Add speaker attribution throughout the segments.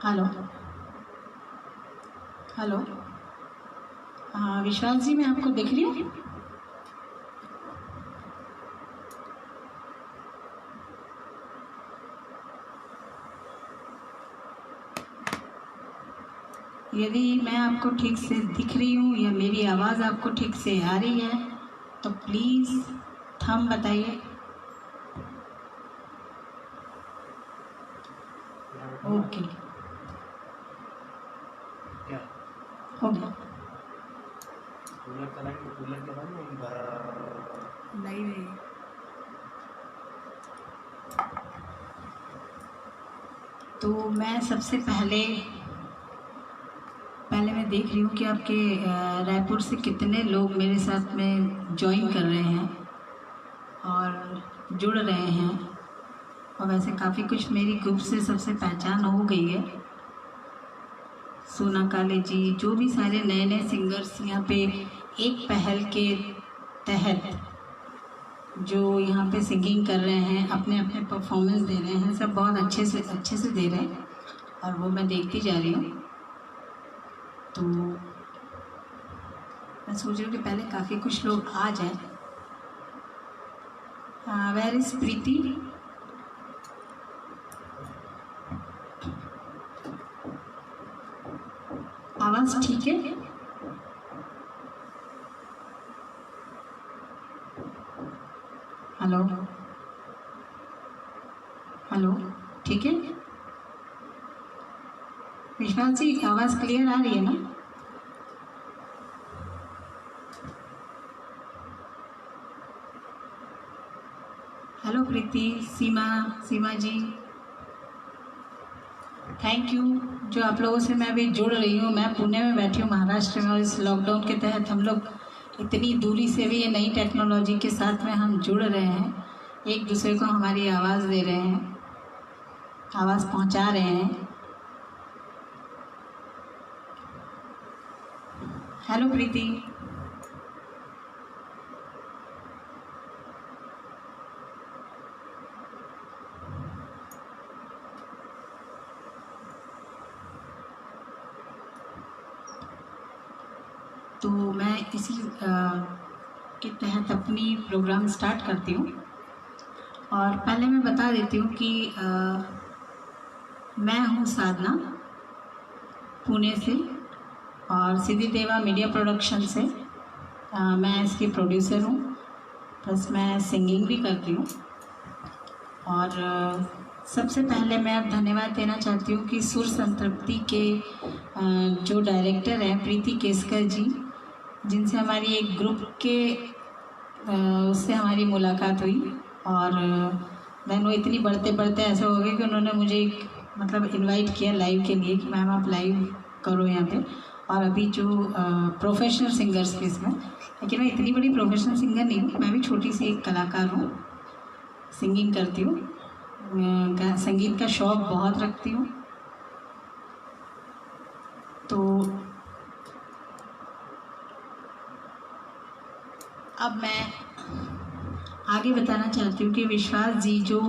Speaker 1: Hello. Hello. हाँ विश्वास जी, मैं आपको दिख रही हूँ? यदि मैं आपको ठीक से दिख रही हूँ या मेरी आवाज़ आपको ठीक से आ रही है तो प्लीज़ थम बताइए। ओके, हो गया। लाइव है। तो मैं सबसे पहले मैं देख रही हूँ कि आपके रायपुर से कितने लोग मेरे साथ में ज्वाइन कर रहे हैं और जुड़ रहे हैं। और वैसे काफ़ी कुछ मेरी ग्रुप से सबसे पहचान हो गई है। सोना काले जी, जो भी सारे नए नए सिंगर्स यहाँ पे एक पहल के तहत जो यहाँ पे सिंगिंग कर रहे हैं, अपने अपने परफॉर्मेंस दे रहे हैं, सब बहुत अच्छे से दे रहे हैं और वो मैं देखती जा रही हूँ। तो मैं सोच रही हूँ कि पहले काफ़ी कुछ लोग आ जाए। वेयर इज प्रीति? आवाज़ ठीक है? हेलो हेलो, ठीक है विश्वास जी, आवाज़ क्लियर आ रही है ना? Hello Preeti, Seema ji, thank you. जो आप लोगों से मैं अभी जुड़ रही हूँ, मैं पुणे में बैठी हूँ महाराष्ट्र में, और इस लॉकडाउन के तहत हम लोग इतनी दूरी से भी ये नई टेक्नोलॉजी के साथ में हम जुड़ रहे हैं, एक दूसरे को हमारी आवाज़ दे रहे हैं, आवाज़ पहुँचा रहे हैं। हेलो प्रीति। तो मैं इसी के तहत अपनी प्रोग्राम स्टार्ट करती हूँ। और पहले मैं बता देती हूँ कि मैं हूँ साधना, पुणे से, और सिद्धि देवा मीडिया प्रोडक्शन से। मैं इसकी प्रोड्यूसर हूँ, प्लस मैं सिंगिंग भी करती हूँ। और सबसे पहले मैं अब धन्यवाद देना चाहती हूँ कि सुर संतृप्ति के जो डायरेक्टर हैं प्रीति केसकर जी, जिनसे हमारी एक ग्रुप के उससे हमारी मुलाकात हुई। और देन वो इतनी बढ़ते ऐसा हो गया कि उन्होंने मुझे मतलब इनवाइट किया लाइव के लिए कि मैम आप लाइव करो यहाँ पे। और अभी जो प्रोफेशनल सिंगर्स के इसमें, लेकिन मैं इतनी बड़ी प्रोफेशनल सिंगर नहीं हूँ, मैं भी छोटी सी एक कलाकार हूँ, सिंगिंग करती हूँ, संगीत का शौक़ बहुत रखती हूँ। तो अब मैं आगे बताना चाहती हूँ कि विश्वास जी जो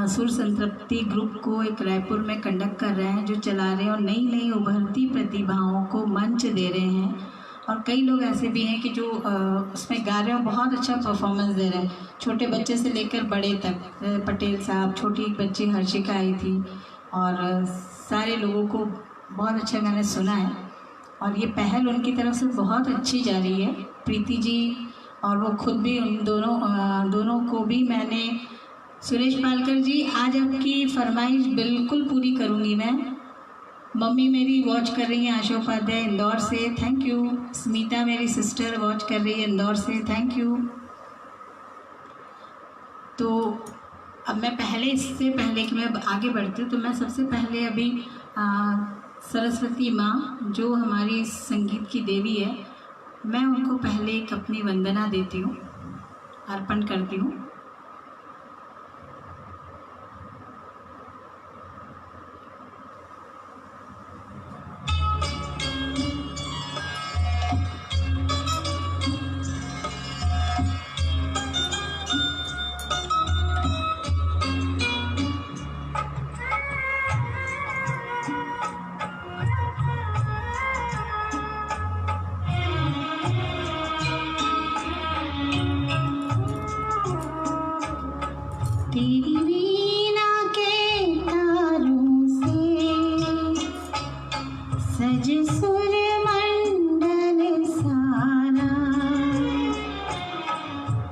Speaker 1: सुर संतृप्ति ग्रुप को एक रायपुर में कंडक्ट कर रहे हैं, जो चला रहे हैं और नई नई उभरती प्रतिभाओं को मंच दे रहे हैं। और कई लोग ऐसे भी हैं कि जो उसमें गा रहे हैं, बहुत अच्छा परफॉर्मेंस दे रहे हैं, छोटे बच्चे से लेकर बड़े तक। पटेल साहब, छोटी एक बच्ची हर्षिका आई थी, और सारे लोगों को बहुत अच्छा मैंने सुना है। और ये पहल उनकी तरफ से बहुत अच्छी जा रही है, प्रीति जी, और वो खुद भी। उन दोनों को भी मैंने, सुरेश पालकर जी, आज आपकी फरमाइश बिल्कुल पूरी करूँगी मैं। मम्मी मेरी वॉच कर रही हैं, आशा उपाध्याय इंदौर से, थैंक यू। स्मिता मेरी सिस्टर वॉच कर रही है इंदौर से, थैंक यू। तो अब मैं इससे पहले कि मैं आगे बढ़ती हूँ, तो मैं सबसे पहले अभी सरस्वती माँ, जो हमारी संगीत की देवी है, मैं उनको पहले एक अपनी वंदना देती हूँ, अर्पण करती हूँ। तेरी वीणा के तारों से सज सुर मंडल सारा,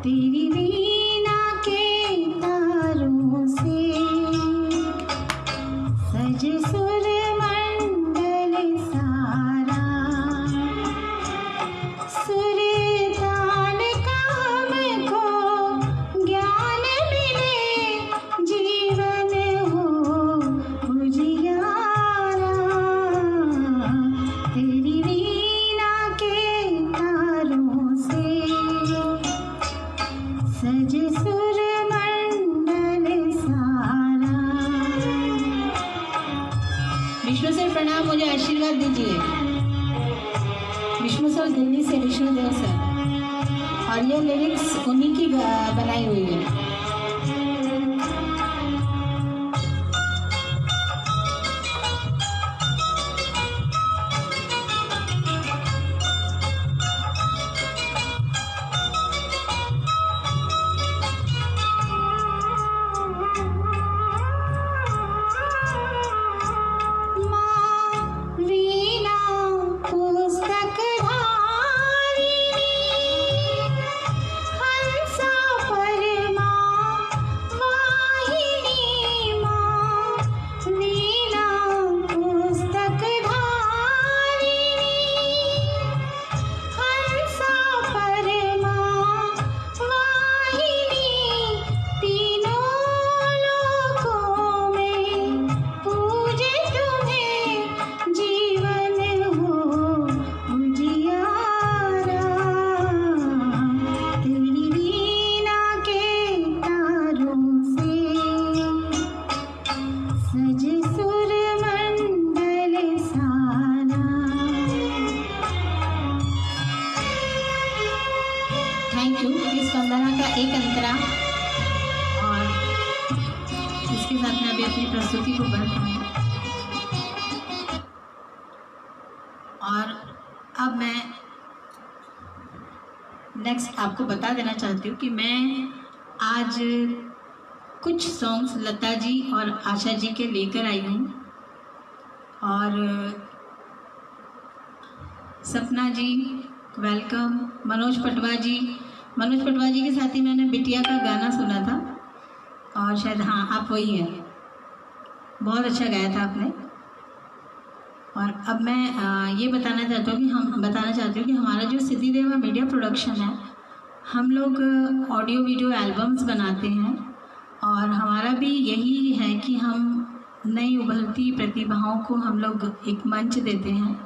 Speaker 1: तेरी वीणा के तारों से सज सुर मंडल सारा, सुर तान का हमको ज्ञान मिले, जीवन हो उजियारा, तेरी वीणा के तारों से सज सुर मंडल सारा। विष्णु सर प्रणाम, मुझे आशीर्वाद दीजिए। विष्णु सर दिल्ली से, विष्णुदेव सर, और ये लिरिक्स उन्हीं की बनाई हुई है। Thank you. इस वंदना का एक अंतरा, और इसके साथ मैं अभी अपनी प्रस्तुति को बंद करूँगी। और अब मैं नेक्स्ट आपको बता देना चाहती हूँ कि मैं आज कुछ सॉन्ग्स लता जी और आशा जी के लेकर आई हूँ, और सपना जी वेलकम, मनोज पटवा जी के साथ ही मैंने बिटिया का गाना सुना था, और शायद हाँ आप वही हैं, बहुत अच्छा गाया था आपने। और अब मैं ये बताना चाहती हूँ कि हमारा जो सिद्धि देवा मीडिया प्रोडक्शन है, हम लोग ऑडियो वीडियो एल्बम्स बनाते हैं, और हमारा भी यही है कि हम नई उभरती प्रतिभाओं को हम लोग एक मंच देते हैं,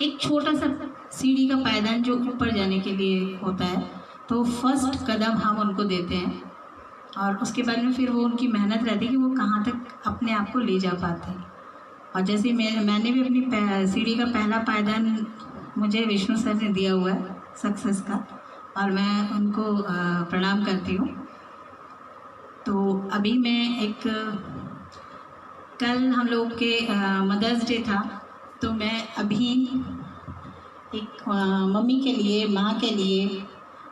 Speaker 1: एक छोटा सा सीढ़ी का पायदान जो ऊपर जाने के लिए होता है, तो फर्स्ट कदम हम उनको देते हैं, और उसके बाद में फिर वो उनकी मेहनत रहती है कि वो कहाँ तक अपने आप को ले जा पाते हैं। और जैसे मैंने भी अपनी सीढ़ी का पहला पायदान मुझे विष्णु सर ने दिया हुआ है सक्सेस का, और मैं उनको प्रणाम करती हूँ। तो अभी मैं कल हम लोग के मदर्स डे था, तो मैं अभी एक मम्मी के लिए, माँ के लिए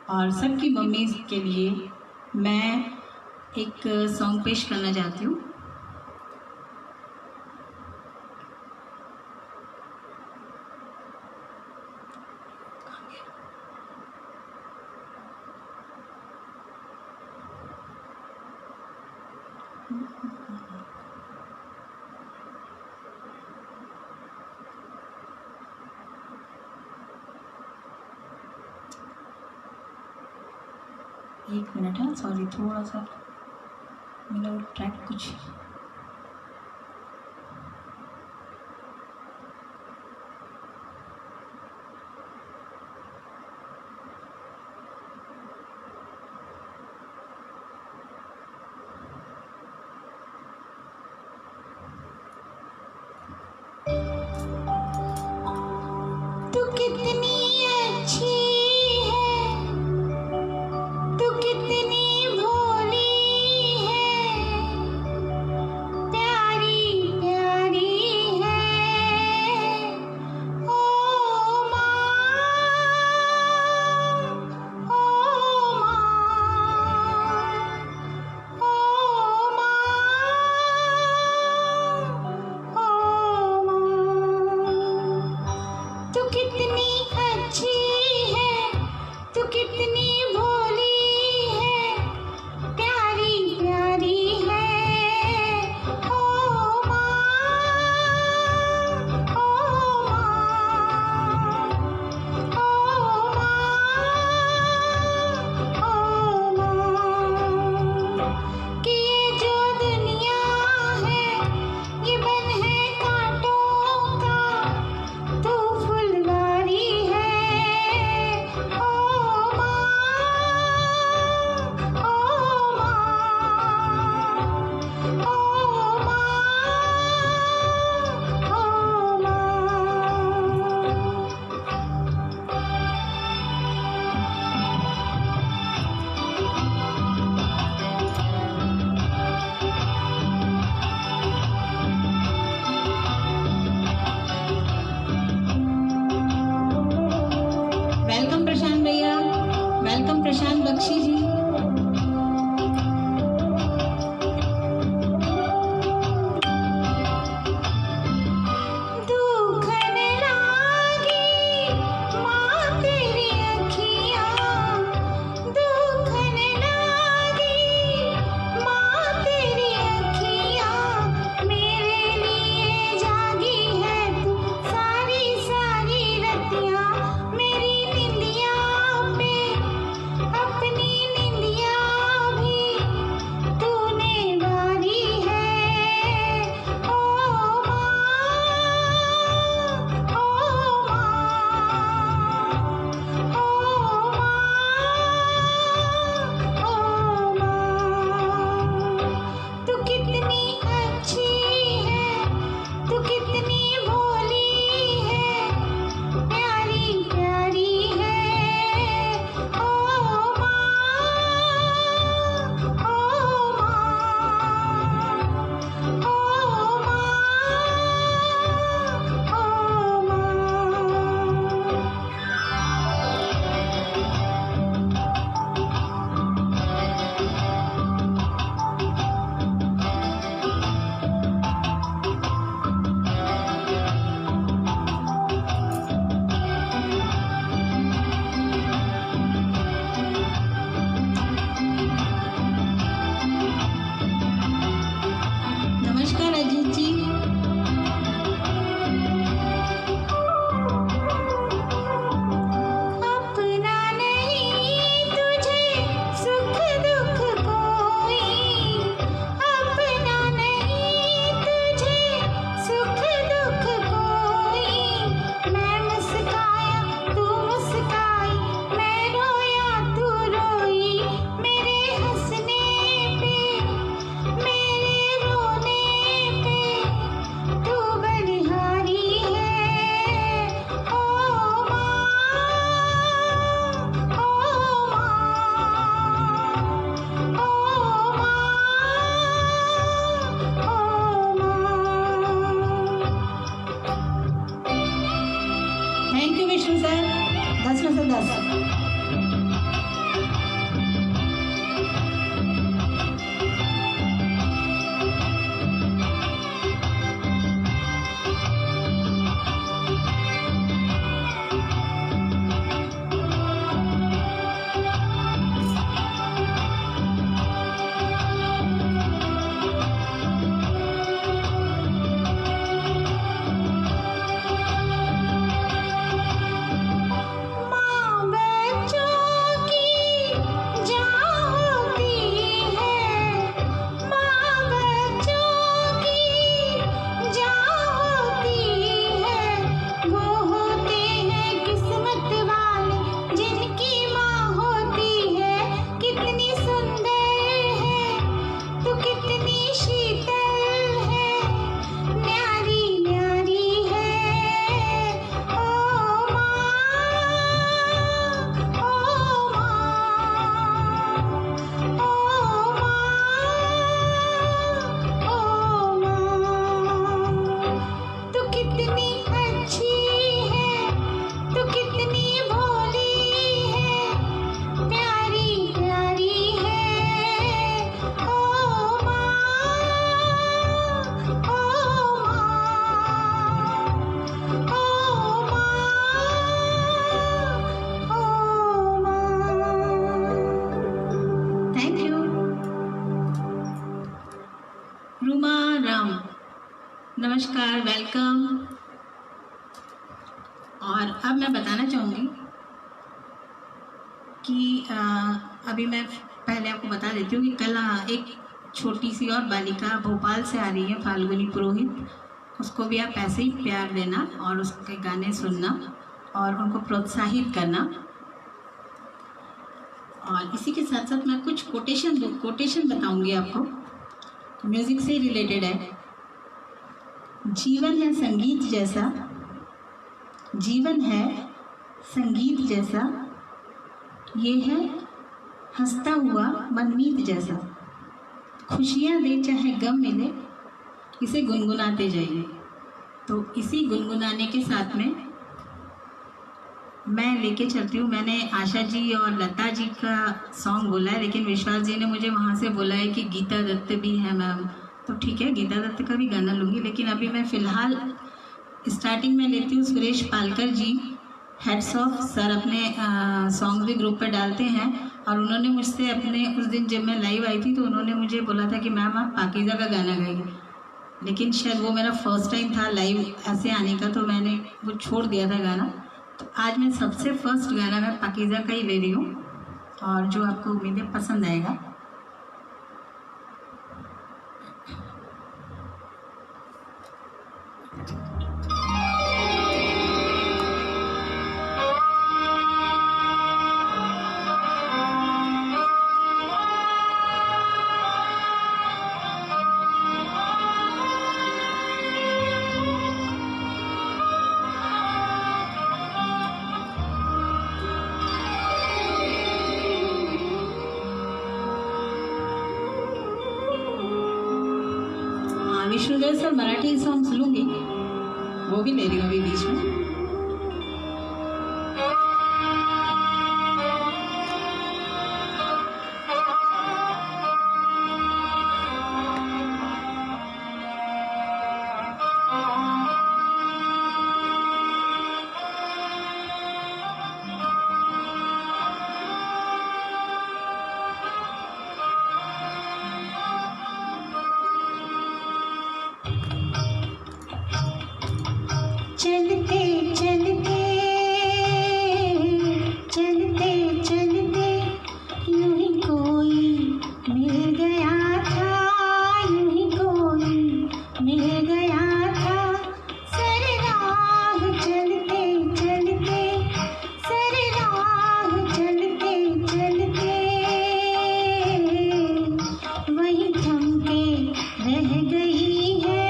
Speaker 1: और सबकी मम्मी के लिए मैं एक सॉन्ग पेश करना चाहती हूँ। एक मिनट है, सॉरी, थोड़ा सा मेरा ट्रैक कुछ तू कितनी अच्छी है, तू कितनी भोली है, नमस्कार, वेलकम। और अब मैं बताना चाहूँगी कि अभी मैं पहले आपको बता देती हूँ कि कल एक छोटी सी और बालिका भोपाल से आ रही है, फाल्गुनी पुरोहित। उसको भी आप ऐसे ही प्यार देना और उसके गाने सुनना और उनको प्रोत्साहित करना। और इसी के साथ साथ मैं कुछ कोटेशन बताऊंगी आपको, म्यूज़िक से रिलेटेड है। जीवन है संगीत जैसा, जीवन है संगीत जैसा, ये है हंसता हुआ मनमीत जैसा, खुशियाँ दे चाहे गम मिले, इसे गुनगुनाते जाइए। तो इसी गुनगुनाने के साथ में मैं लेके चलती हूँ। मैंने आशा जी और लता जी का सॉन्ग बोला है, लेकिन विश्वास जी ने मुझे वहाँ से बोला है कि गीता दत्त भी है मैम, तो ठीक है गीता दत्त का भी गाना लूँगी। लेकिन अभी मैं फ़िलहाल स्टार्टिंग में लेती हूँ सुरेश पालकर जी। हेड्स ऑफ सर अपने सॉन्ग भी ग्रुप पे डालते हैं और उन्होंने मुझसे अपने उस दिन जब मैं लाइव आई थी तो उन्होंने मुझे बोला था कि मैम आप पाकीज़ा का गाना गाइए, लेकिन शायद वो मेरा फर्स्ट टाइम था लाइव ऐसे आने का, तो मैंने वो छोड़ दिया था गाना। तो आज मैं सबसे फर्स्ट गाना मैं पाकीज़ा का ही ले रही हूँ और जो आपको उम्मीद है पसंद आएगा। विष्णुदेव सर मराठी सॉन्ग्स लूँगी, वो भी ले रही हूँ अभी बीच में। चलते चलते चलते चलते यूं ही कोई मिल गया था, यूं ही कोई मिल गया था। सर राह चलते चलते, सर राह चलते चलते वही थमके रह गई है,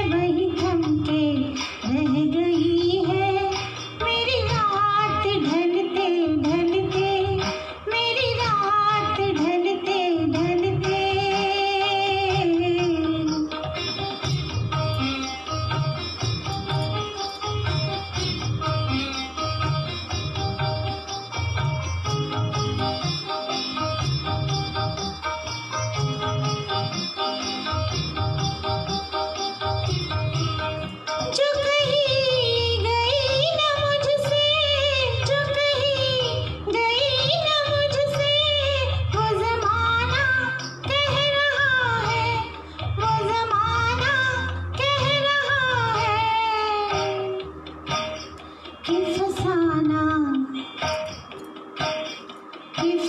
Speaker 1: वही थमके रह गई है। मेरी रात ढलते ढलते, मेरी रात ढलते ढलते जो कहीं गई न मुझसे, जो कहीं गई न मुझसे, वो ज़माना कह रहा है, वो ज़माना कह रहा है कि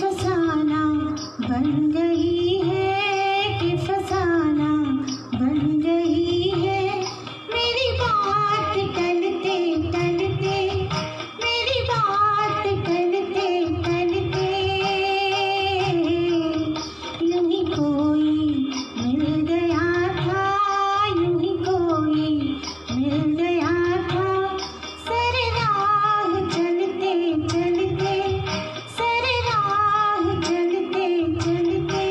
Speaker 1: फसाना बन गई है, कि फसाना बन गई है। मेरी बात टलते टलते, मेरी बात टलते टलते यूं ही कोई मिल गया था, यूं ही कोई मिल गया था। सर राह चलते चलते, सर राह चलते चलते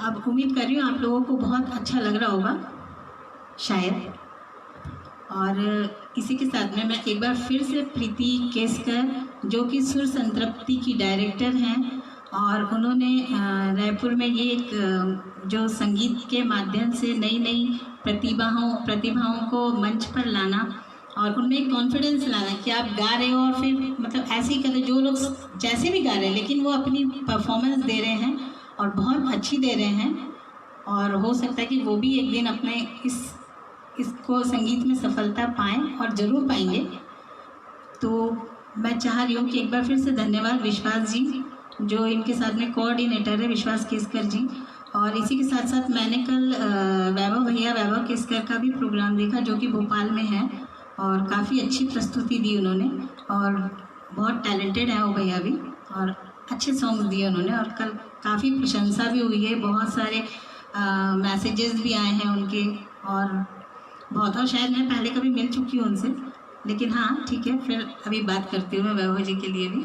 Speaker 1: अब उम्मीद कर रही हूँ आप लोगों को बहुत अच्छा लग रहा होगा शायद। और इसी के साथ में मैं एक बार फिर से प्रीति केसकर, जो कि सुर संतृप्ति की डायरेक्टर हैं, और उन्होंने रायपुर में ये एक जो संगीत के माध्यम से नई नई प्रतिभाओं को मंच पर लाना और उनमें एक कॉन्फिडेंस लाना कि आप गा रहे हो और फिर मतलब ऐसे ही करते, जो लोग जैसे भी गा रहे हैं लेकिन वो अपनी परफॉर्मेंस दे रहे हैं और बहुत अच्छी दे रहे हैं, और हो सकता है कि वो भी एक दिन अपने इसको संगीत में सफलता पाएँ और ज़रूर पाएंगे। तो मैं चाह रही हूँ कि एक बार फिर से धन्यवाद विश्वास जी, जो इनके साथ में कोऑर्डिनेटर है, विश्वास केसकर जी। और इसी के साथ साथ मैंने कल वैभव केसकर का भी प्रोग्राम देखा, जो कि भोपाल में है, और काफ़ी अच्छी प्रस्तुति दी उन्होंने, और बहुत टैलेंटेड है वो भैया भी, और अच्छे सॉन्ग दिए उन्होंने, और कल काफ़ी प्रशंसा भी हुई है, बहुत सारे मैसेजेस भी आए हैं उनके, और शायद मैं पहले कभी मिल चुकी हूँ उनसे, लेकिन हाँ ठीक है, फिर अभी बात करती हूँ मैं वैभव जी के लिए भी।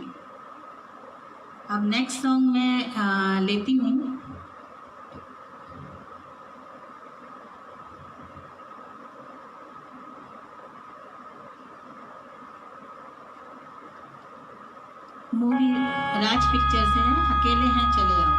Speaker 1: अब नेक्स्ट सॉन्ग मैं लेती हूँ मूवी राज पिक्चर से है, अकेले हैं चले आओ।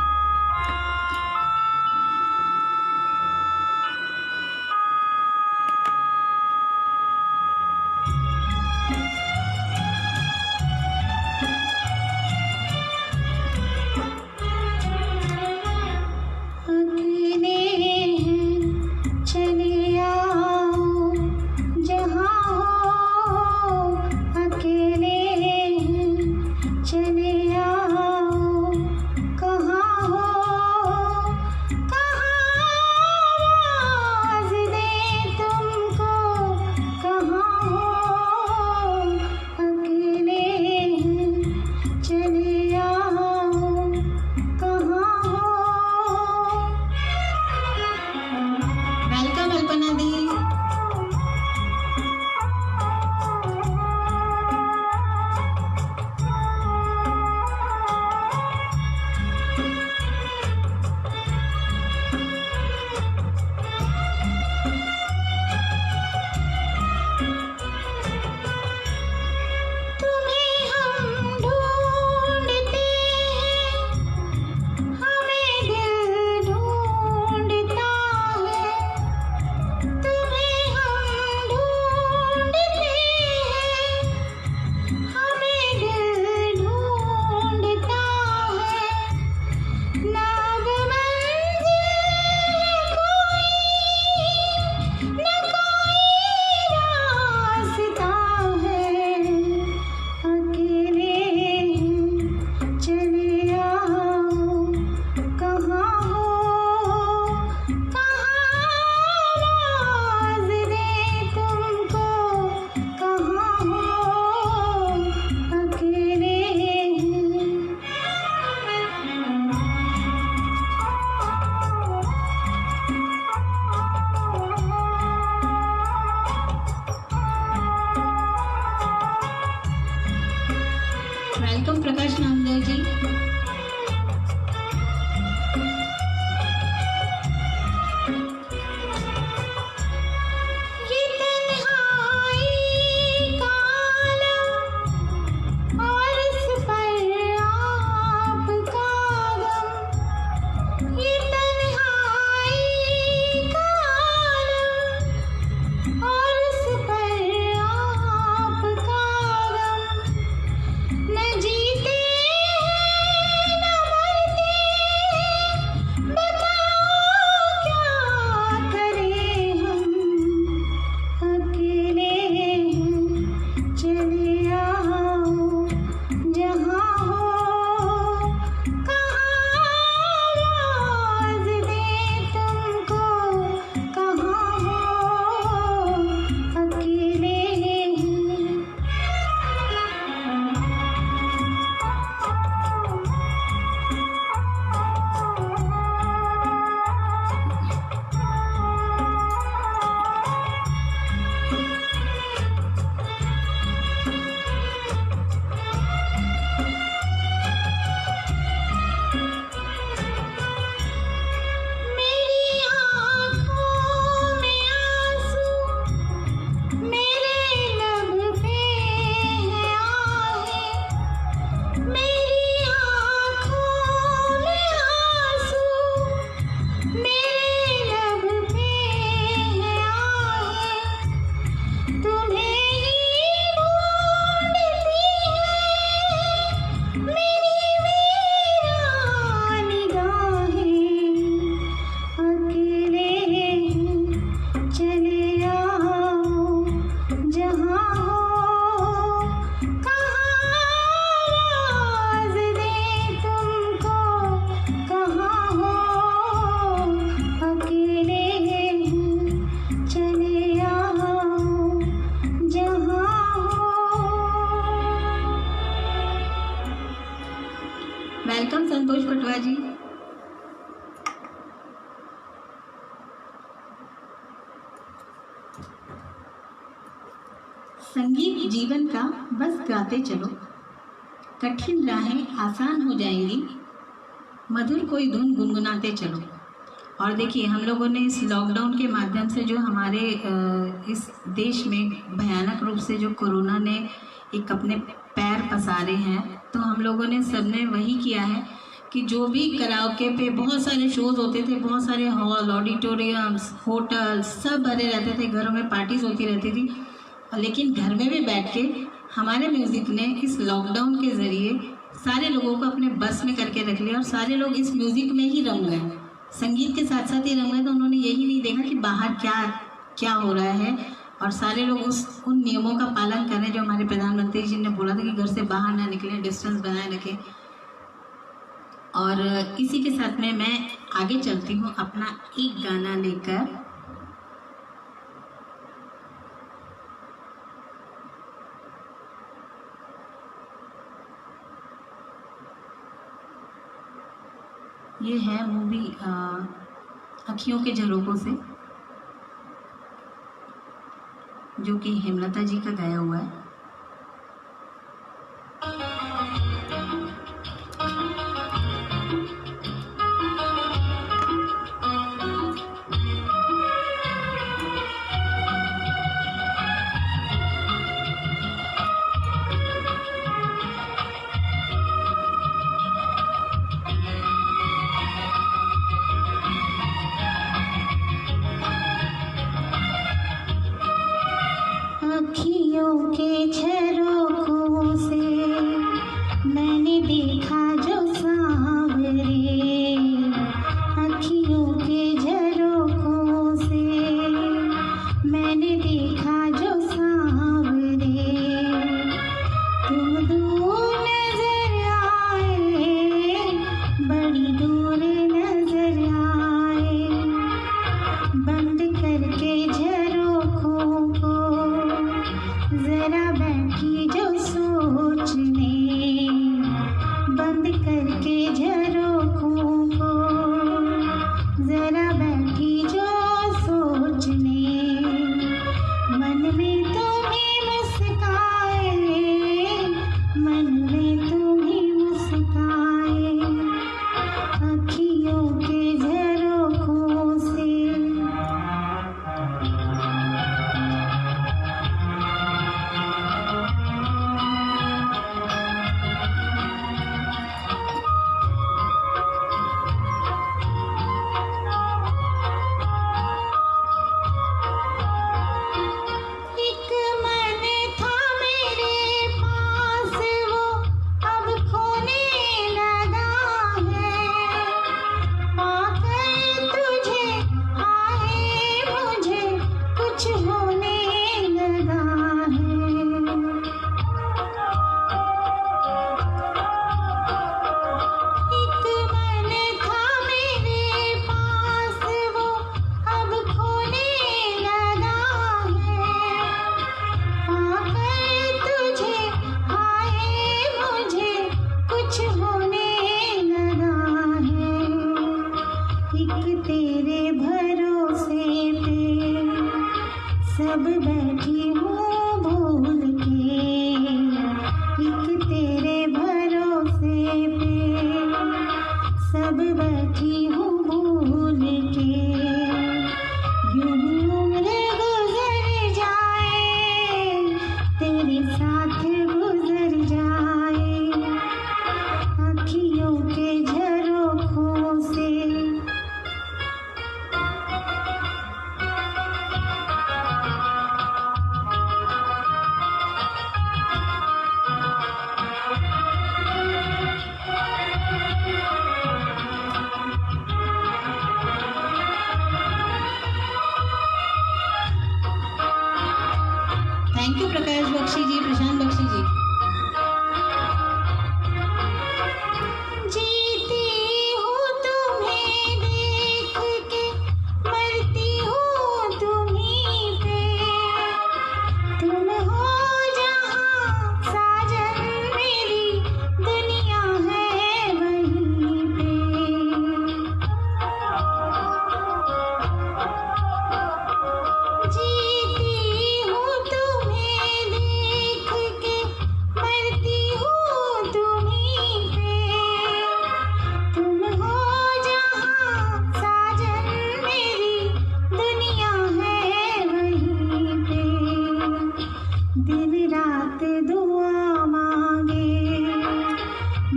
Speaker 1: वेलकम प्रकाश नामदेव जी।
Speaker 2: न जीते
Speaker 1: वेलकम संतोष पटवा जी। संगीत जीवन का बस गाते चलो, कठिन राहें आसान हो जाएंगी, मधुर कोई धुन गुनगुनाते चलो। और देखिए हम लोगों ने इस लॉकडाउन के माध्यम से जो हमारे इस देश में भयानक रूप से जो कोरोना ने एक अपने पैर पसारे हैं, तो हम लोगों ने सबने वही किया है कि जो भी कराओके पे बहुत सारे शोज़ होते थे, बहुत सारे हॉल, ऑडिटोरियम्स, होटल सब भरे रहते थे, घरों में पार्टीज होती रहती थी, लेकिन घर में भी बैठ के हमारे म्यूज़िक ने इस लॉकडाउन के ज़रिए सारे लोगों को अपने बस में करके रख लिया और सारे लोग इस म्यूज़िक में ही रंग गए, संगीत के साथ साथ ही रंग गए। तो उन्होंने यही नहीं देखा कि बाहर क्या क्या हो रहा है, और सारे लोग उन नियमों का पालन कर रहे हैं जो हमारे प्रधानमंत्री जी ने बोला था कि घर से बाहर ना निकलें, डिस्टेंस बनाए रखें। और इसी के साथ में मैं आगे चलती हूँ अपना एक गाना लेकर। ये है मूवी अखियों के झरोकों से, जो कि हेमलता जी का गाया हुआ है। अखियों के झरोकों से मैंने देखा जो सांवरे, अखियों के झरोकों से मैंने देखा जो सांवरे, तुम दूर नजर आए, बड़ी दूर नजर आए, बंद करके झरोकों को जरा बैठी जो सोचने, बंद करके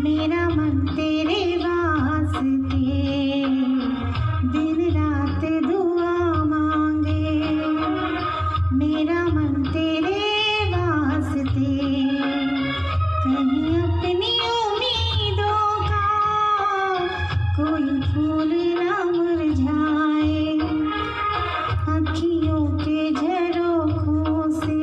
Speaker 1: मेरा मन तेरे वास्ते दिन रात दुआ मांगे, मेरा मन तेरे वास्ते कहीं अपनी उम्मीदों का कोई फूल ना मुरझाए, अखियों के झरोखों से।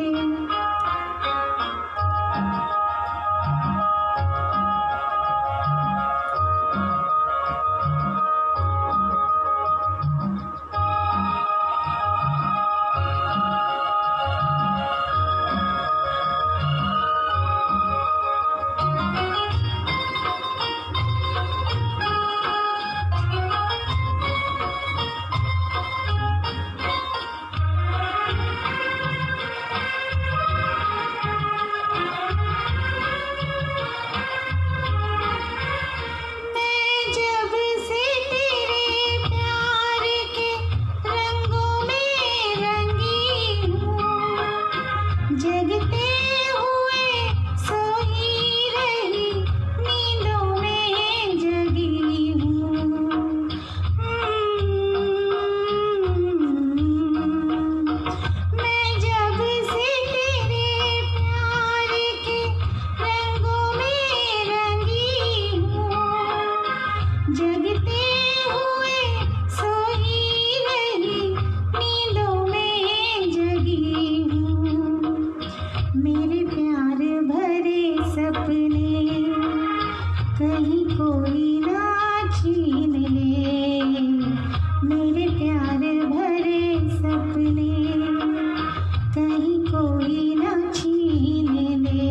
Speaker 1: जगते हुए सोई रही, नींदों में जगी हूँ। मैं जब से तेरे प्यार के रंगों में रंगी हूँ, जगते हुए सोई रही, नींदों में जगी हूँ। मेरे प्यार भरे सपने कहीं कोई ना छीन ले, मेरे प्यार भरे सपने कहीं कोई ना छीन ले।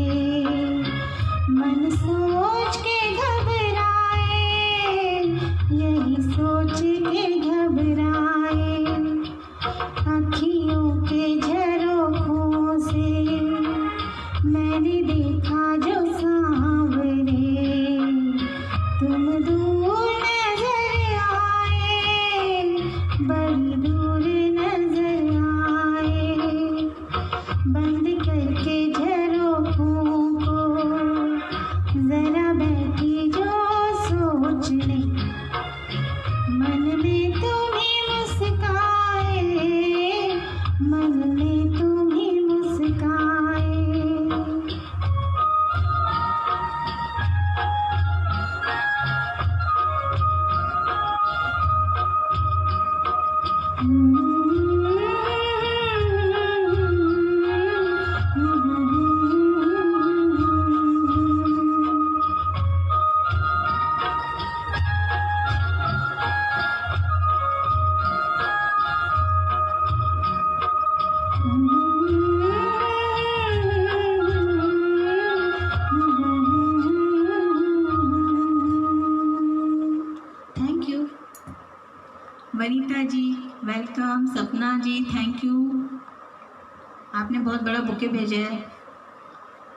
Speaker 1: मन सोच के घबराए, यही सोच के घबराए, अखियों के झरोखों से मैंने देखा जो सांवरे, तुम दूर नजर आए, बड़ी दूर नजर आए। बंद करके झरोखों को जरा बैठी जो सोचने, मन में तुम्हें मुस्काए, मन में तुम्हें मुस्काए। Thank you Vanita ji, welcome. Sapna ji thank you, आपने बहुत बड़ा बुके भेजा है।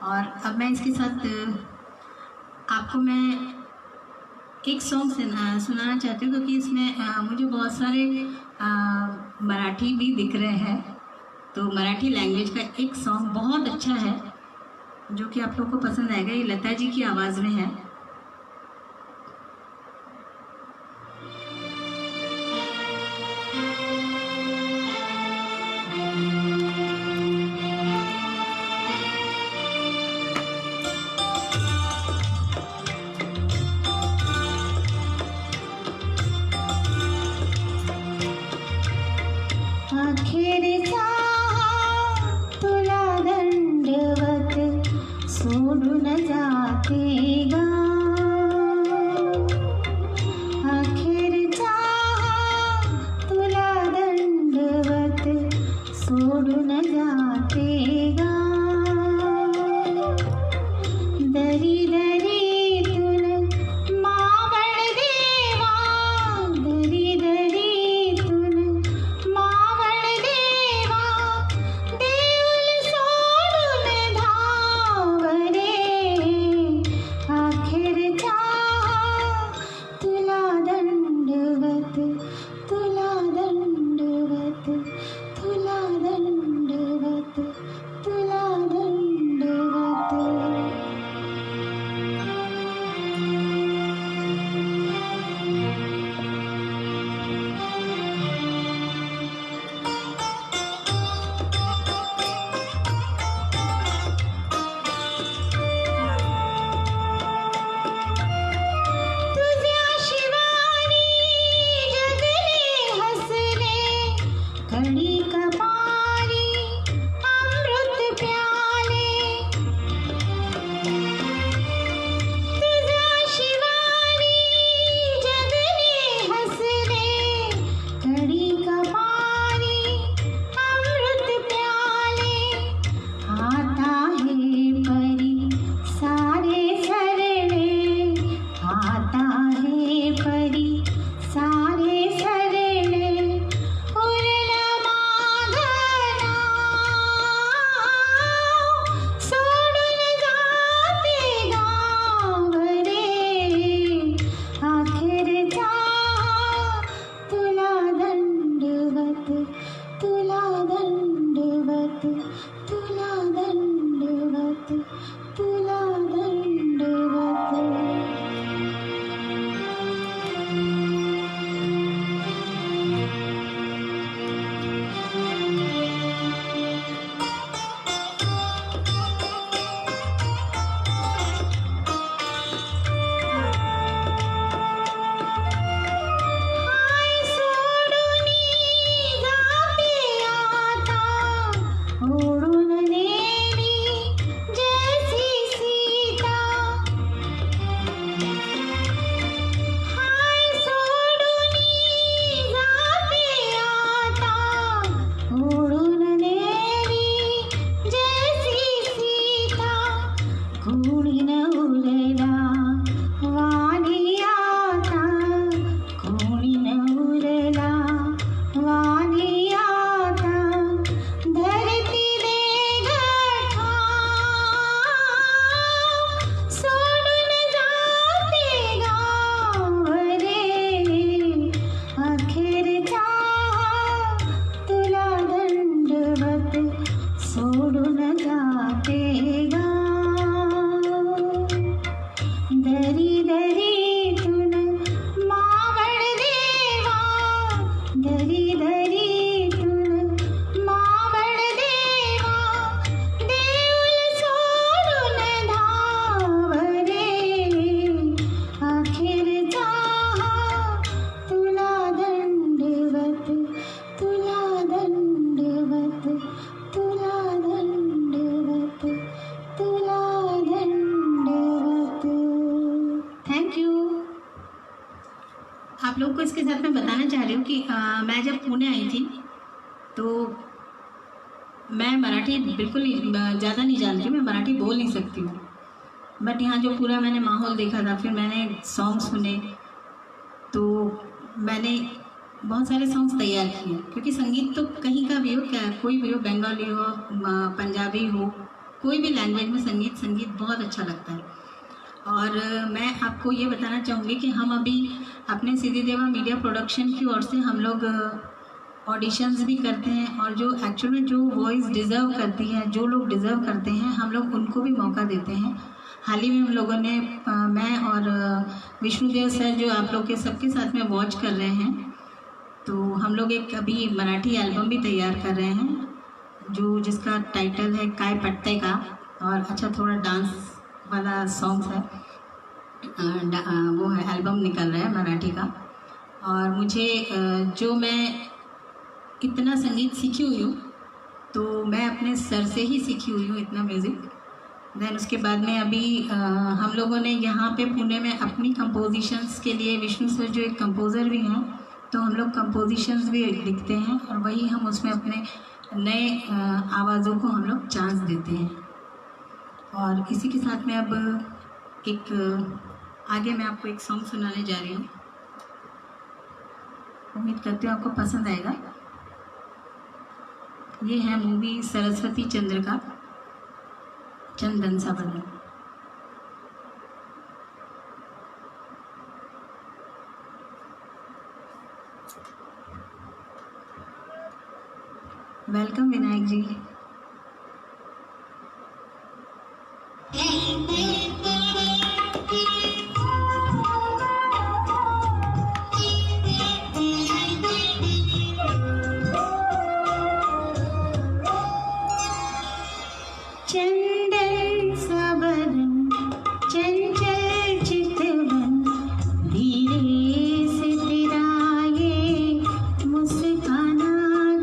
Speaker 1: और अब मैं इसके साथ आपको मैं एक सॉन्ग सुनाना चाहती हूँ, क्योंकि इसमें मुझे बहुत सारे मराठी भी दिख रहे हैं, तो मराठी लैंग्वेज का एक सॉन्ग बहुत अच्छा है जो कि आप लोगों को पसंद आएगा। ये लता जी की आवाज़ में है। अखेरचा तुला दंडवत सोडून जाते गा, दरी तुन मावळ देवा, दरी दरी तुन मावळ देवा, देऊळ सोडून धावरे, अखेरचा तुला दंडवत, तुला दंडवत, तुला दंडवत, तुला दंडवत। Thank you. आप लोगों को इसके साथ मैं बताना चाह रही हूँ कि मैं जब पुणे आई थी तो मैं मराठी बिल्कुल ज़्यादा नहीं जानती हूँ, मैं मराठी बोल नहीं सकती हूँ, बट यहाँ जो पूरा मैंने माहौल देखा था, फिर मैंने सॉन्ग सुने, तो मैंने बहुत सारे सॉन्ग्स तैयार किए, क्योंकि संगीत तो कहीं का भी हो, क्या कोई भी हो, बंगाली हो, पंजाबी हो, कोई भी लैंग्वेज में संगीत बहुत अच्छा लगता है। और मैं आपको ये बताना चाहूँगी कि हम अभी अपने सिद्धि देवा मीडिया प्रोडक्शन की ओर से हम लोग ऑडिशंस भी करते हैं, और जो एक्चुअल में जो वॉइस डिज़र्व करती है, जो लोग डिज़र्व करते हैं, हम लोग उनको भी मौका देते हैं। हाल ही में हम लोगों ने मैं और विष्णुदेव सर जो आप लोग के सबके साथ में वॉच कर रहे हैं, तो हम लोग एक अभी मराठी एल्बम भी तैयार कर रहे हैं, जो जिसका टाइटल है काय पट्टे का, और अच्छा थोड़ा डांस वाला सॉन्ग्स है, वो है एल्बम निकल रहा है मराठी का। और मुझे जो मैं इतना संगीत सीखी हुई हूँ, तो मैं अपने सर से ही सीखी हुई हूँ इतना म्यूज़िक। देन उसके बाद में अभी हम लोगों ने यहाँ पे पुणे में अपनी कंपोजिशंस के लिए, विष्णु सर जो एक कंपोज़र भी हैं, तो हम लोग कंपोजिशंस भी लिखते हैं, और वही हम उसमें अपने नए आवाज़ों को हम लोग चांस देते हैं। और इसी के साथ में अब एक आगे मैं आपको एक सॉन्ग सुनाने जा रही हूँ, उम्मीद करती हूँ आपको पसंद आएगा। ये है मूवी सरस्वती चंद्र का चंदन सा बदन। वेलकम विनायक जी। चंदन सा बदन चंचल चितवन, धीरे से तेरा ये मुस्काना,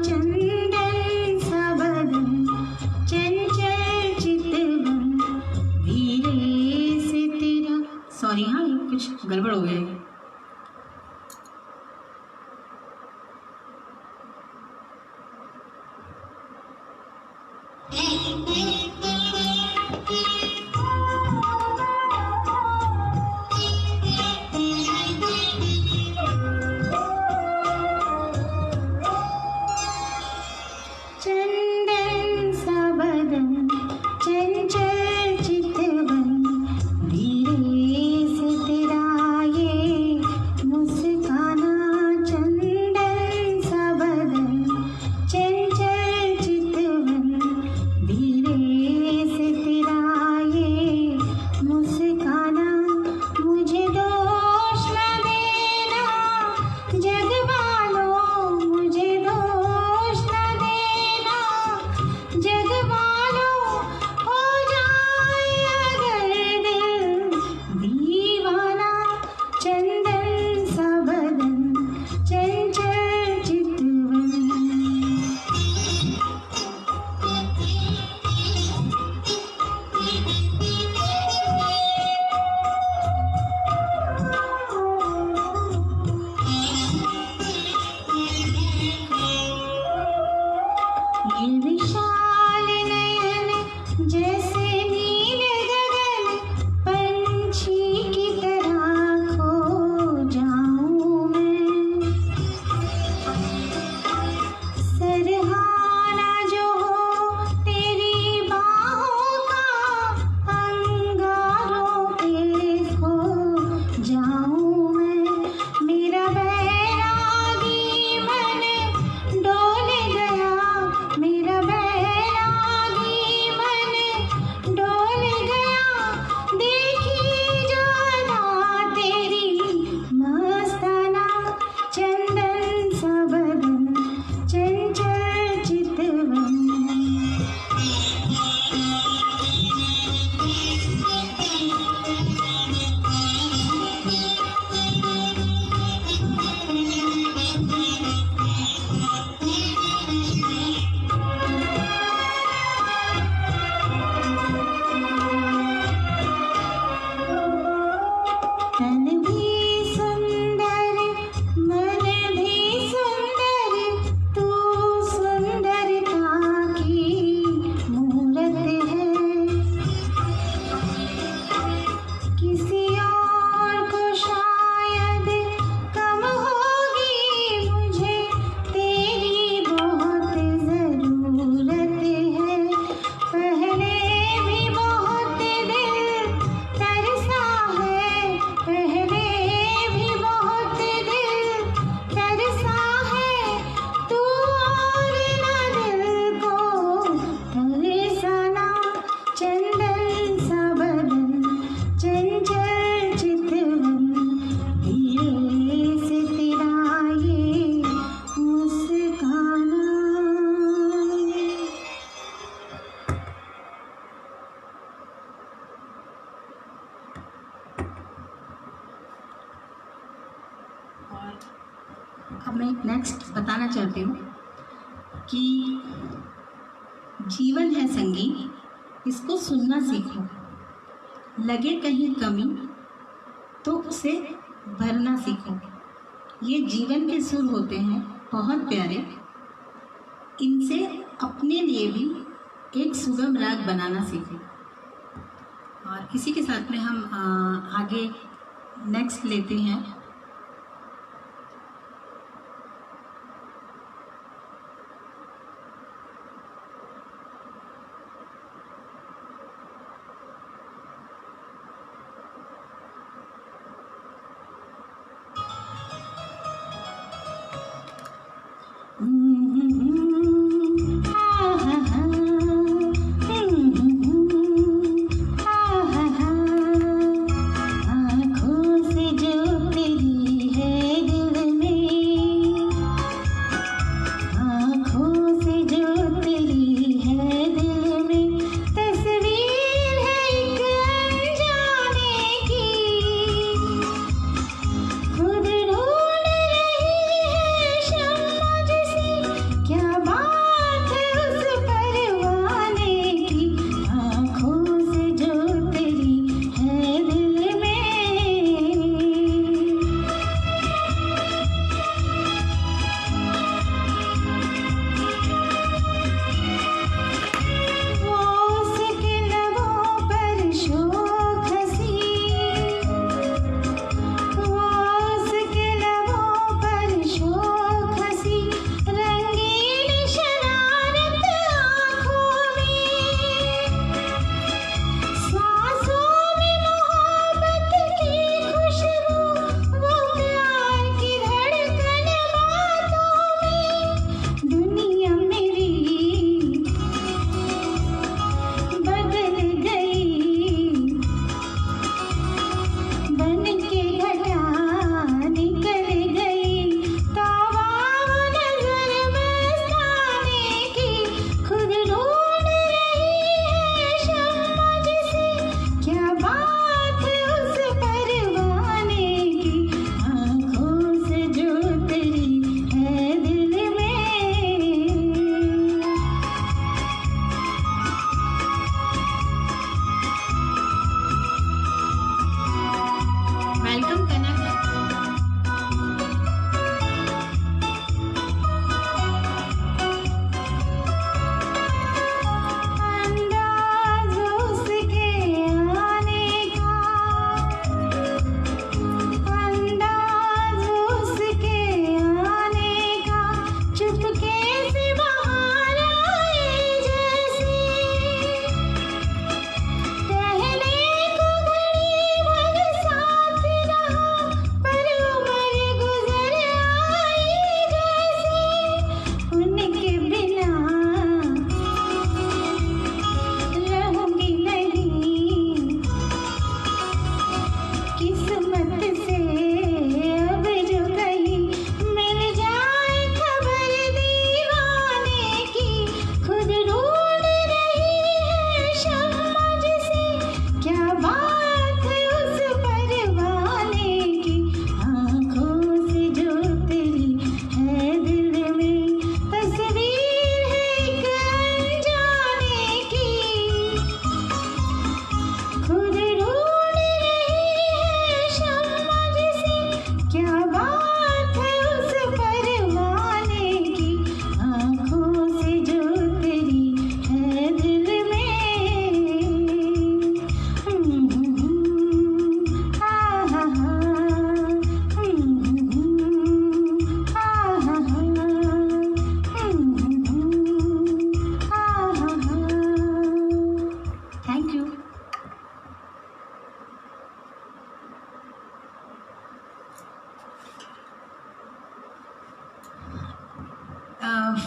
Speaker 1: चंदन सा बदन चंचल चितवन, धीरे से तेरा। सॉरी हाँ, ये कुछ गड़बड़ हो गया है। चंदन सा बदन चंचल चितवन, धीरे से तेरा ये अब मैं नेक्स्ट बताना चाहती हूँ कि जीवन है संगीत, इसको सुनना सीखो। लगे कहीं कमी तो उसे भरना सीखो। ये जीवन के सुर होते हैं बहुत प्यारे, इनसे अपने लिए भी एक सुगम राग बनाना सीखो। और इसी के साथ में हम आगे नेक्स्ट लेते हैं।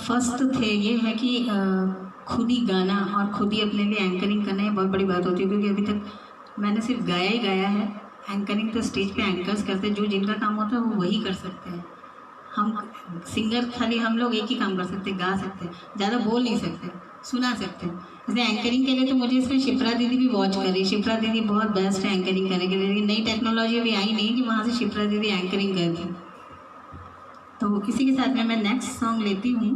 Speaker 1: फर्स्ट थे ये है कि खुद ही गाना और खुद ही अपने लिए एंकरिंग करना, ये बहुत बड़ी बात होती है, क्योंकि अभी तक मैंने सिर्फ गाया ही गाया है। एंकरिंग तो स्टेज पे एंकर्स करते हैं, जो जिनका काम होता है वो वही कर सकते हैं। हम सिंगर खाली हम लोग एक ही काम कर सकते हैं, गा सकते हैं, ज़्यादा बोल नहीं सकते, सुना सकते हैं। जैसे एंकरिंग के लिए तो मुझे इसमें शिप्रा दीदी भी वॉच कर रही। शिप्रा दीदी बहुत बेस्ट है एंकरिंग करने के लिए, लेकिन नई टेक्नोलॉजी अभी आई नहीं कि वहाँ से शिप्रा दीदी एंकरिंग कर दी। तो इसी के साथ में मैं नेक्स्ट सॉन्ग लेती हूँ।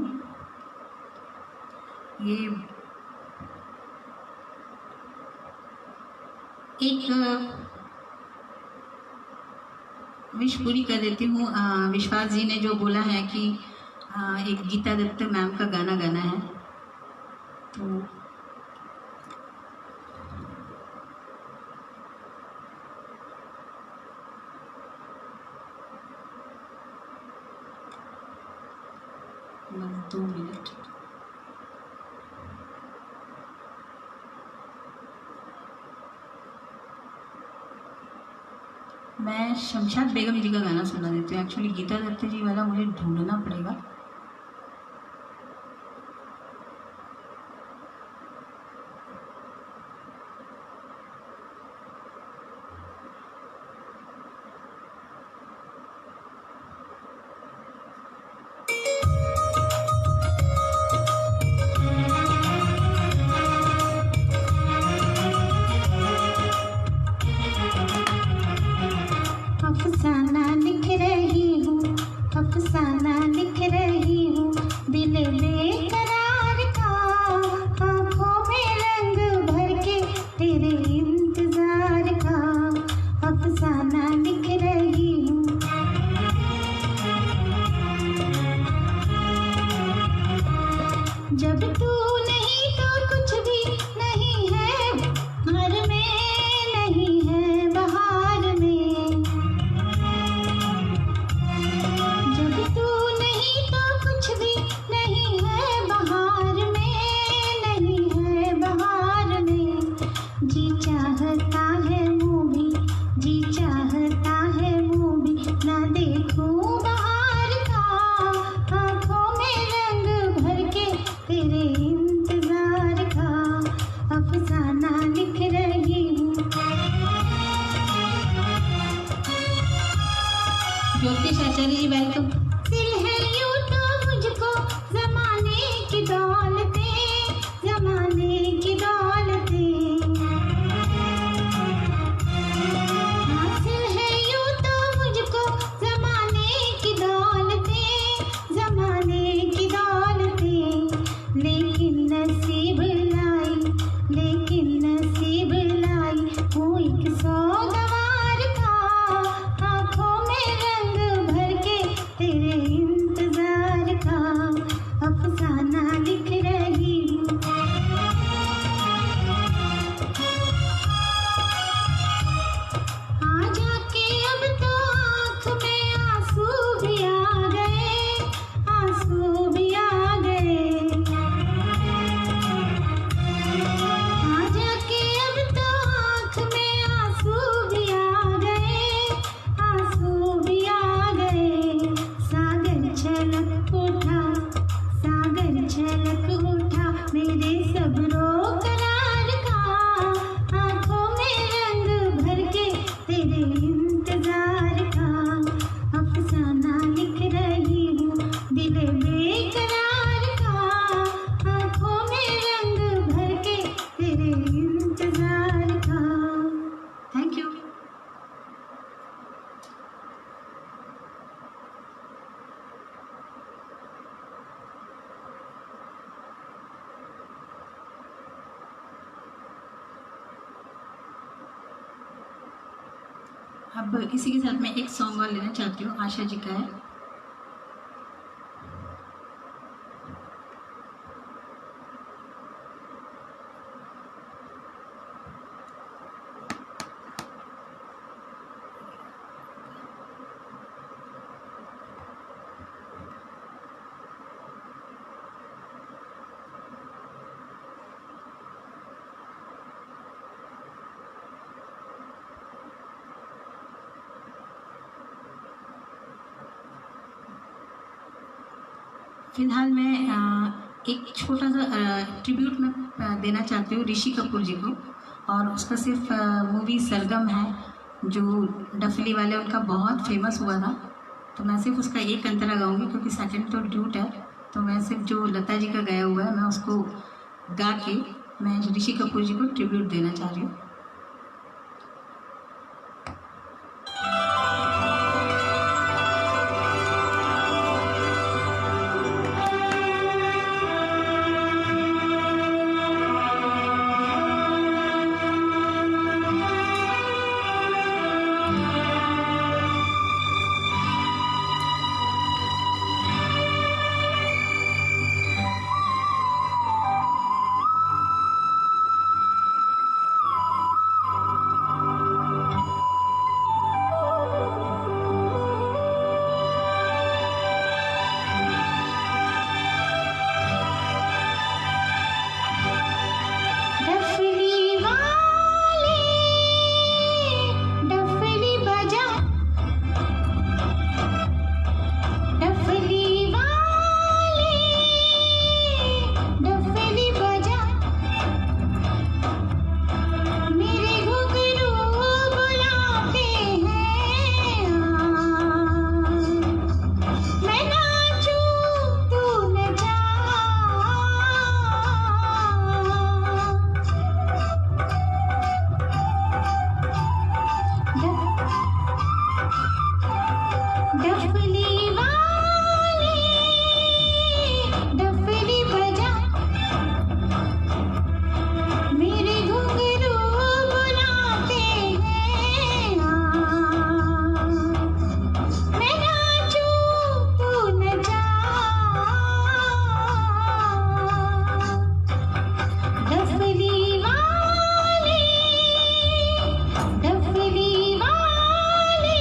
Speaker 1: ये एक विश पूरी कर देती हूँ। विश्वास जी ने जो बोला है कि एक गीता दत्त मैम का गाना गाना है, तो बस 2 मिनट। मैं शमशाद बेगम जी का गाना सुना देती हूँ। एक्चुअली गीता दत्त जी वाला मुझे ढूंढना पड़ेगा। अफसाना लिख रही हूँ, अफसाना लिख रही हूँ, दिल बेकरार का, आँखों में रंग भर के तेरे इंतजार का। अफसाना लिख रही हूँ। जब तू नहीं तो कुछ भी नहीं है, घर में नहीं है बहार में। जब तू नहीं तो कुछ भी नहीं है बहार में, नहीं है बहार में। जी चाहता है मूवी, जी चाहता है मूवी, ना देखूं बहार का, आँखों में रंग भर के तेरे इंतजार का। अफसाना लिख रही हूँ। ज्योतिष आचार्य जी वेलकम। दिल है यूं तो मुझको जमाने की दौलतें, जमाने की दौलतें। हासिल है यूं तो मुझको जमाने की दौलतें, जमाने की दौलतें। लेकिन नसीब लाई, लेकिन नसीब लाई वो एक सौगवार का, आँखों में रंग भर के तेरे इंतजार का। अफसाना लिख रही हूँ। आ जाके अब तो आँख में आंसू भी आ गए, आंसू भी आ गए। आ जाके अब तो आँख में आंसू भी आ गए, आंसू भी आ गए। सागर छलक उठा, सागर छलक उठा मेरे सब्रो करार का, आँखों में रंग भर के तेरे इंतजार का। अफसाना लिख रही हूँ, दिल बेकरार का, आँखों में रंग भर के तेरे इंतजार का। Thank you. अब इसी के साथ मैं एक सॉन्ग और लेना चाहती हूँ, आशा जी का है। फिलहाल मैं एक छोटा सा ट्रिब्यूट में देना चाहती हूँ ऋषि कपूर जी को, और उसका सिर्फ मूवी सरगम है जो डफली वाले उनका बहुत फेमस हुआ था, तो मैं सिर्फ उसका एक अंतरा गाऊंगी क्योंकि सेकंड तो ड्यूट है। तो मैं सिर्फ जो लता जी का गाया हुआ है मैं उसको गा के मैं ऋषि कपूर जी को ट्रिब्यूट देना चाह रही हूँ। डफली वाले डफली बजा, मेरे घुंघरू बुलाते हैं मैं नाचूं तू नचा, डफली वाले डफली वाले।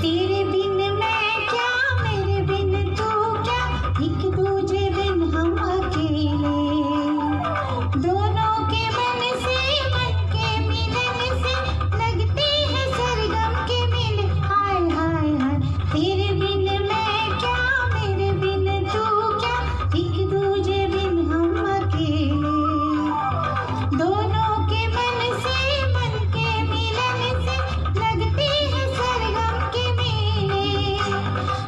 Speaker 1: तेरे बिन मैं क्या, मेरे बिन तू क्या, एक दूजे बिन हम अकेले, दोनों के मन से मन के मिलन से लगते हैं सरगम के मेले। हाय हाय हाय, तेरे बिन मैं क्या, मेरे बिन तू क्या, एक दूजे बिन हम अकेले, दोनों के मन से मन के मिलन से लगते हैं सरगम के मेले।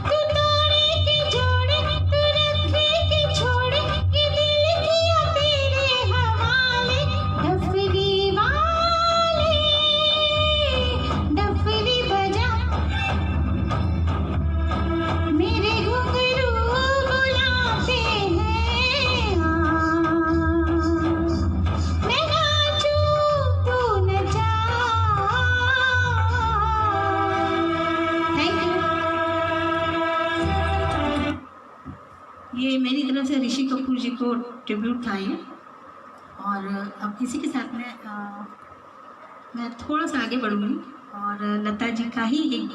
Speaker 1: तू तोड़े के जोड़े, तू रखे के छोड़े, ये दिल किया तेरे हवाले। डफली वाले डफली बजा, मेरे घुंघरू बुलाते हैं मैं नाचूं तू नचा। Thank you. ये मेरी तरफ से ऋषि कपूर जी को ट्रिब्यूट था ये। और अब इसी के साथ में मैं थोड़ा सा आगे बढ़ूँगी और लता जी का ही एक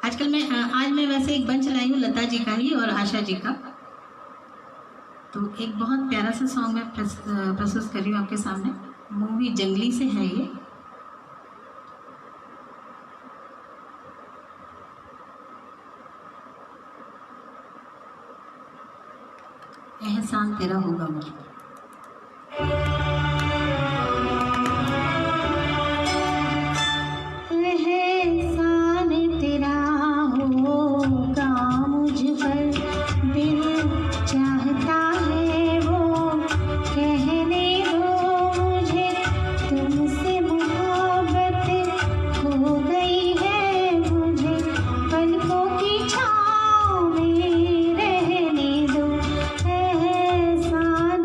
Speaker 1: आजकल मैं आज मैं वैसे एक बंच लाई हूँ लता जी का ही और आशा जी का। तो एक बहुत प्यारा सा सॉन्ग मैं प्रस्तुत कर रही हूँ आपके सामने। मूवी जंगली से है ये। एहसान तेरा होगा मुझ पर। एहसान तेरा होगा मुझ पर, दिल चाहता है वो कहने दो मुझे, तुमसे मोहब्बत हो गई है मुझे, पलकों की छाँव में रहने दो। एहसान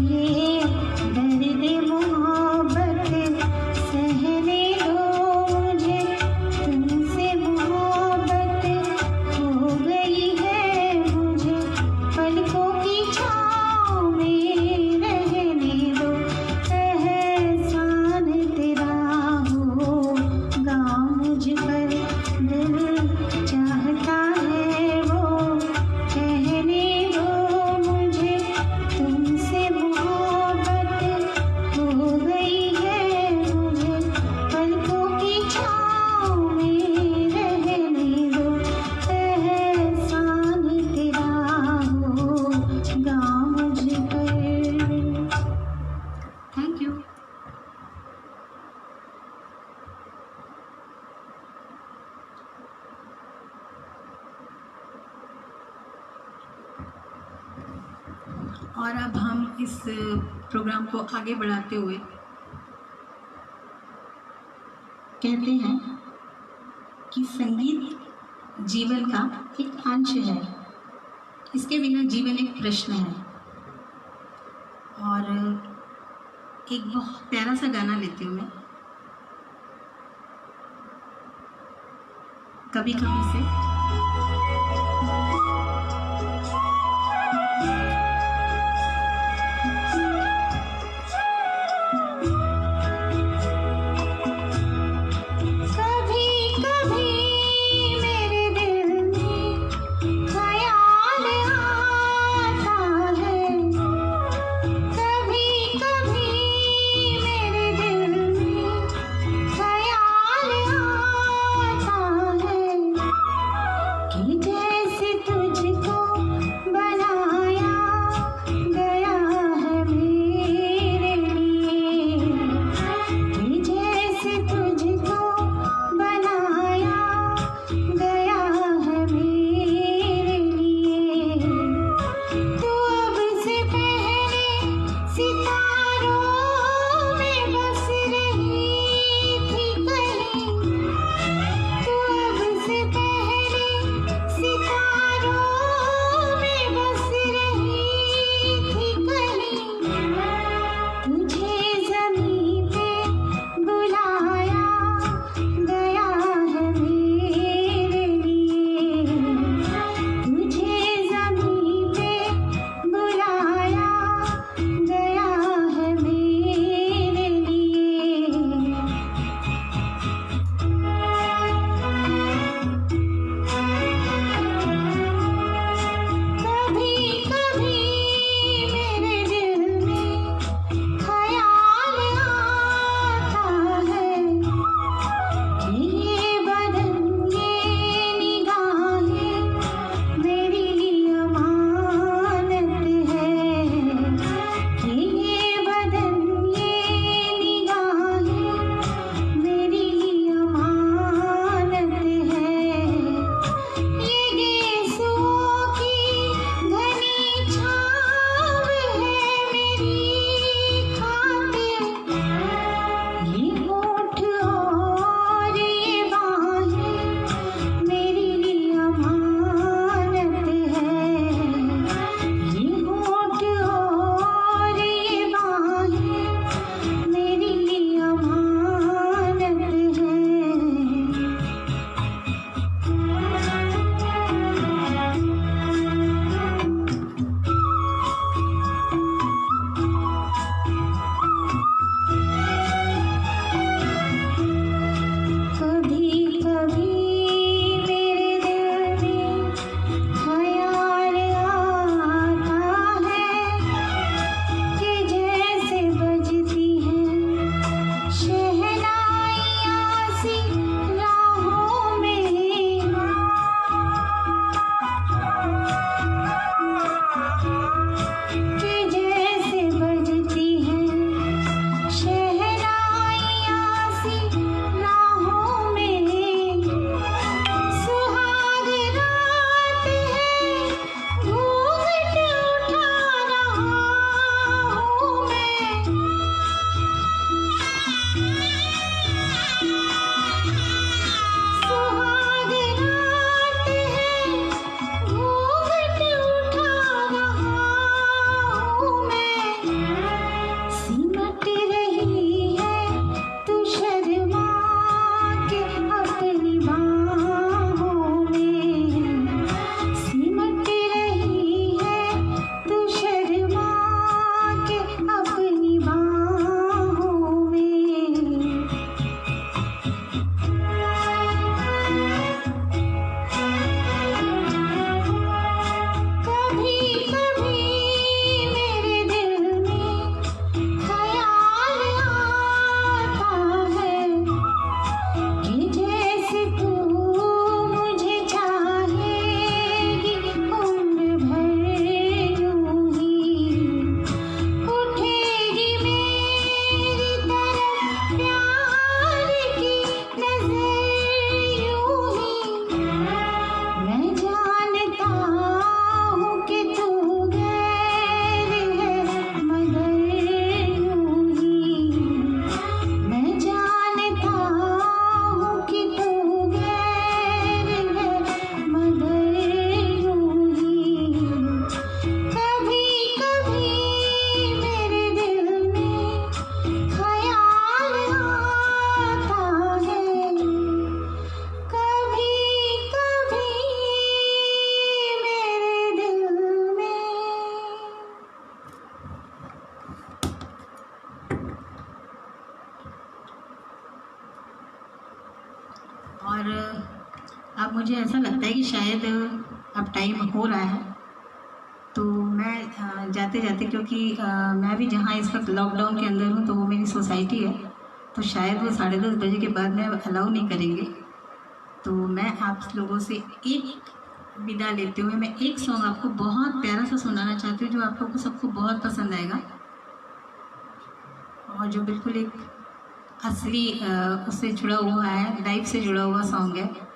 Speaker 1: ये दर्द मोहब्बत सहने दो मुझे, तुमसे मोहब्बत हो गई है मुझे, पलकों की छाँव में रहने दो, एहसान तेरा होगा मुझ पर, दिल चाहता है वो कहने दो मुझे, तुमसे मोहब्बत हो गई है मुझे, पलकों की छाँव में रहने दो, एहसान तेरा होगा मुझ पर। Thank you. और अब हम इस प्रोग्राम को आगे बढ़ाते हुए कहते हैं कि संगीत जीवन का एक अंश है, इसके बिना जीवन एक प्रश्न है। और एक बहुत प्यारा सा गाना लेती हूँ मैं, कभी कभी से। मुझे ऐसा लगता है कि शायद अब टाइम हो रहा है, तो मैं जाते जाते, क्योंकि मैं भी जहाँ इस वक्त लॉकडाउन के अंदर हूँ तो वो मेरी सोसाइटी है, तो शायद वो 10:30 बजे के बाद में अलाउ नहीं करेंगे। तो मैं आप लोगों से एक विदा लेते हुए मैं एक सॉन्ग आपको बहुत प्यारा सा सुनाना चाहती हूँ, जो आप लोगों को सबको बहुत पसंद आएगा, और जो बिल्कुल एक असली उससे जुड़ा हुआ है, लाइफ से जुड़ा हुआ सॉन्ग है।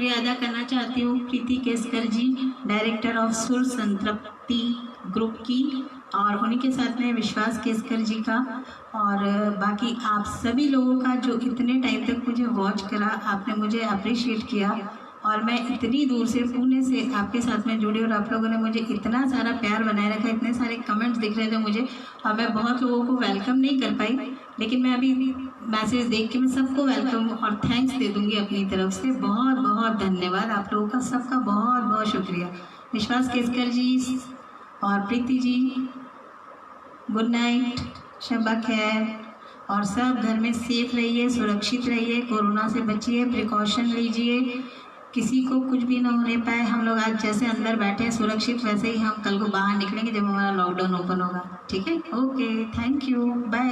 Speaker 1: शुक्रिया अदा करना चाहती हूँ प्रीति केसकर जी, डायरेक्टर ऑफ सुर संतृप्ति ग्रुप की, और उन्हीं के साथ में विश्वास केसकर जी का, और बाकी आप सभी लोगों का जो इतने टाइम तक मुझे वॉच करा, आपने मुझे अप्रिशिएट किया, और मैं इतनी दूर से पुणे से आपके साथ में जुड़ी और आप लोगों ने मुझे इतना सारा प्यार बनाए रखा, इतने सारे कमेंट्स दिख रहे थे मुझे, और मैं बहुत लोगों को वेलकम नहीं कर पाई, लेकिन मैं अभी मैसेज देख के मैं सबको वेलकम और थैंक्स दे दूंगी अपनी तरफ से। बहुत बहुत धन्यवाद आप लोगों का, सबका बहुत बहुत शुक्रिया। विश्वास केसकर जी और प्रीति जी, गुड नाइट, शब्बा खैर, और सब घर में सेफ रहिए, सुरक्षित रहिए, कोरोना से बचिए, प्रिकॉशन लीजिए, किसी को कुछ भी ना होने पाए। हम लोग आज जैसे अंदर बैठे हैं सुरक्षित, वैसे ही हम कल को बाहर निकलेंगे जब हमारा लॉकडाउन ओपन होगा। ठीक है, ओके, थैंक यू, बाय।